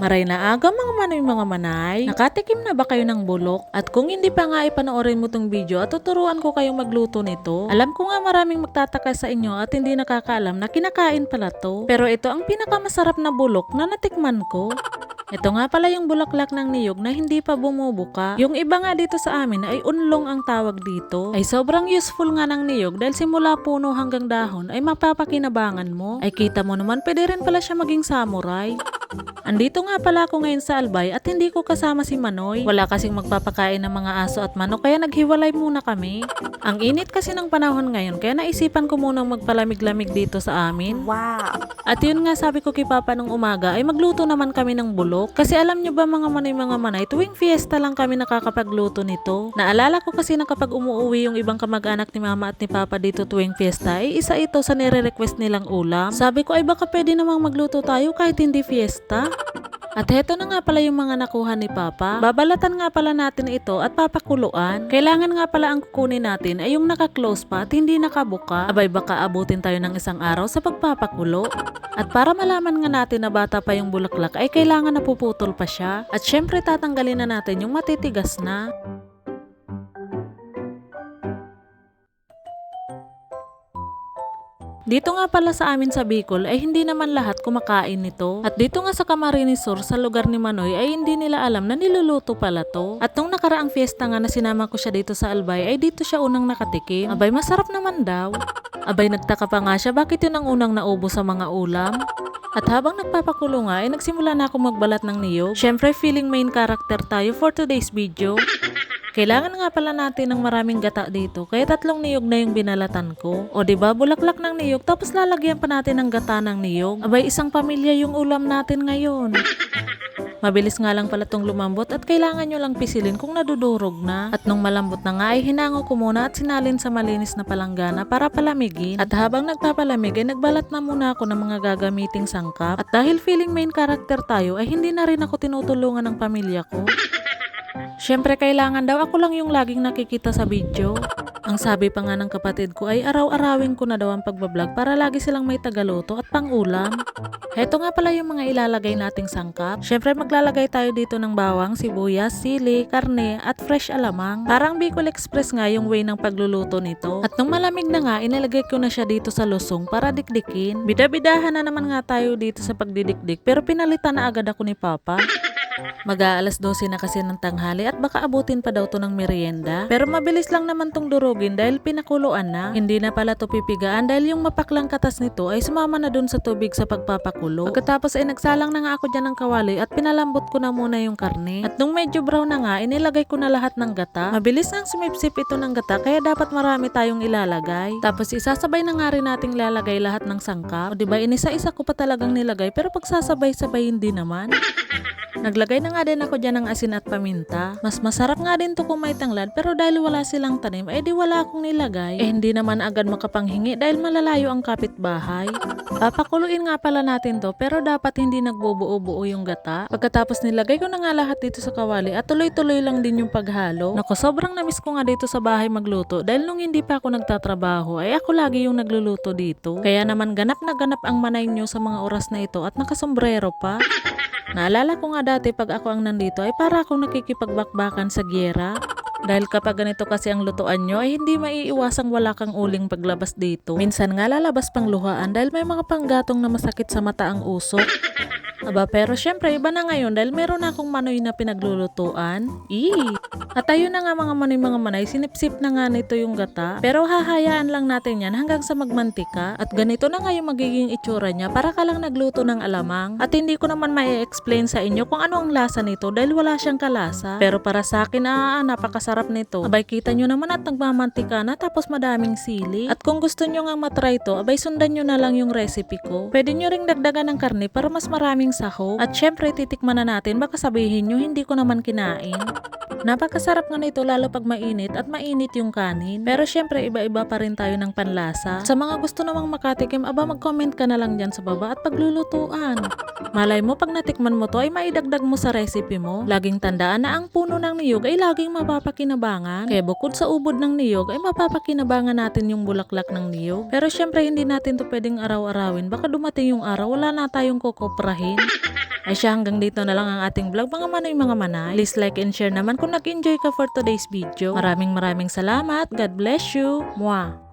Maray na aga mga manay, nakatikim na ba kayo ng bulok? At kung hindi pa nga ipanoorin mo tong video at tuturuan ko kayong magluto nito. Alam ko nga maraming magtataka sa inyo at hindi nakakaalam na kinakain pala to. Pero ito ang pinakamasarap na bulok na natikman ko. Ito nga pala yung bulaklak ng niyog na hindi pa bumubuka. Yung iba nga dito sa amin ay unlong ang tawag dito. Ay sobrang useful nga ng niyog dahil simula puno hanggang dahon ay mapapakinabangan mo. Ay kita mo naman pwede rin pala siya maging samurai. Andito nga pala ako ngayon sa Albay at hindi ko kasama si Manoy. Wala kasing magpapakain ng mga aso at manok kaya naghiwalay muna kami. Ang init kasi ng panahon ngayon kaya naisipan ko munang magpalamig-lamig dito sa amin. Wow! At yun nga sabi ko kay Papa nung umaga ay magluto naman kami ng bulok. Kasi alam nyo ba mga manay tuwing fiesta lang kami nakakapagluto nito. Naalala ko kasi na kapag umuwi yung ibang kamag-anak ni Mama at ni Papa dito tuwing fiesta ay isa ito sa nire-request nilang ulam. Sabi ko ay baka pwede namang magluto tayo kahit hindi fiesta. At heto na nga pala yung mga nakuha ni Papa. Babalatan nga pala natin ito at papakuluan. Kailangan nga pala ang kukunin natin ay yung naka-close pa at hindi nakabuka. Abay baka abutin tayo ng isang araw sa pagpapakulo. At para malaman nga natin na bata pa yung bulaklak ay kailangan napuputol pa siya. At syempre tatanggalin na natin yung matitigas na. Dito nga pala sa amin sa Bicol ay hindi naman lahat kumakain nito. At dito nga sa Camarines Sur sa lugar ni Manoy ay hindi nila alam na niluluto pala to. At nung nakaraang fiesta nga na sinama ko siya dito sa Albay ay dito siya unang nakatikim. Abay masarap naman daw. Abay nagtaka pa nga siya bakit yun ang unang naubo sa mga ulam. At habang nagpapakulo nga ay nagsimula na ako magbalat ng niyog. Syempre feeling main character tayo for today's video. Kailangan nga pala natin ng maraming gata dito kaya 3 niyog na yung binalatan ko. O diba bulaklak ng niyog tapos lalagyan pa natin ng gata ng niyog. Abay isang pamilya yung ulam natin ngayon. Mabilis nga lang pala tong lumambot at kailangan nyo lang pisilin kung nadudurog na. At nung malambot na nga ay hinango ko muna at sinalin sa malinis na palanggana para palamigin. At habang nagpapalamig ay nagbalat na muna ako ng mga gagamiting sangkap. At dahil feeling main character tayo ay hindi na rin ako tinutulungan ng pamilya ko. Syempre kailangan daw ako lang yung laging nakikita sa video. Ang sabi pa nga ng kapatid ko ay araw-arawin ko na daw ang pagbablog para lagi silang may tagaluto at pang-ulam. Heto nga pala yung mga ilalagay nating sangkap. Syempre maglalagay tayo dito ng bawang, sibuyas, sili, karne at fresh alamang. Parang Bicol Express nga yung way ng pagluluto nito. At nung malamig na nga, inilagay ko na siya dito sa lusong para dikdikin. Bida-bidahan na naman nga tayo dito sa pagdidikdik pero pinalitan na agad ako ni Papa. Mag-aalas 12 na kasi ng tanghali at baka abutin pa daw to ng merienda. Pero mabilis lang naman tong durugin dahil pinakuluan na. Hindi na pala to pipigaan dahil yung mapaklang katas nito ay sumama na dun sa tubig sa pagpapakulo. Pagkatapos ay nagsalang na nga ako dyan ng kawali at pinalambot ko na muna yung karne. At nung medyo brown na nga, inilagay ko na lahat ng gata. Mabilis nang sumipsip ito ng gata kaya dapat marami tayong ilalagay. Tapos isasabay na nga rin nating lalagay lahat ng sangkap. O diba, inisa-isa ko pa talagang nilagay pero pagsasabay-sabay hindi naman. Naglagay na nga din ako dyan ng asin at paminta. Mas masarap nga din to kung may tanglad pero dahil wala silang tanim ay di wala akong nilagay. Hindi naman agad makapanghingi dahil malalayo ang kapitbahay. Papakuluin nga pala natin to pero dapat hindi nagbubuo-buo yung gata. Pagkatapos nilagay ko na nga lahat dito sa kawali at tuloy-tuloy lang din yung paghalo. Naku, sobrang namiss ko nga dito sa bahay magluto dahil nung hindi pa ako nagtatrabaho ay ako lagi yung nagluluto dito. Kaya naman ganap na ganap ang manay nyo sa mga oras na ito at nakasombrero pa. Naalala ko nga dati pag ako ang nandito ay para akong nakikipagbakbakan sa giyera. Dahil kapag ganito kasi ang lutuan nyo ay hindi maiiwasang wala kang uling paglabas dito. Minsan nga lalabas pang luhaan dahil may mga panggatong na masakit sa mata ang usok. Aba pero syempre iba na ngayon dahil meron na akong manoy na pinaglulutuan. At ayun na nga mga manay, sinipsip na nga nito yung gata. Pero hahayaan lang natin yan hanggang sa magmantika. At ganito na nga yung magiging itsura niya para ka lang nagluto ng alamang. At hindi ko naman ma-explain sa inyo kung ano ang lasa nito dahil wala siyang kalasa. Pero para sa akin, napakasarap nito. Abay kita nyo naman at nagmamantika na tapos madaming sili. At kung gusto nyo nga matry to, abay sundan nyo na lang yung recipe ko. Pwede nyo ring dagdagan ng karne para mas maraming sahog. At syempre titikman na natin baka sabihin nyo hindi ko naman kinain. Napakasarap nga nito lalo pag mainit at mainit yung kanin. Pero syempre iba-iba pa rin tayo ng panlasa. Sa mga gusto namang makatikim, aba mag-comment ka na lang dyan sa baba at paglulutuan. Malay mo pag natikman mo to ay maidagdag mo sa recipe mo. Laging tandaan na ang puno ng niyog ay laging mapapakinabangan. Kaya bukod sa ubod ng niyog ay mapapakinabangan natin yung bulaklak ng niyog. Pero syempre hindi natin to pwedeng araw-arawin. Baka dumating yung araw wala na tayong kokoprahin. Ay siya, hanggang dito na lang ang ating vlog mga manoy mga manay. Please like and share naman kung nag-enjoy ka for today's video. Maraming salamat. God bless you. Mwah!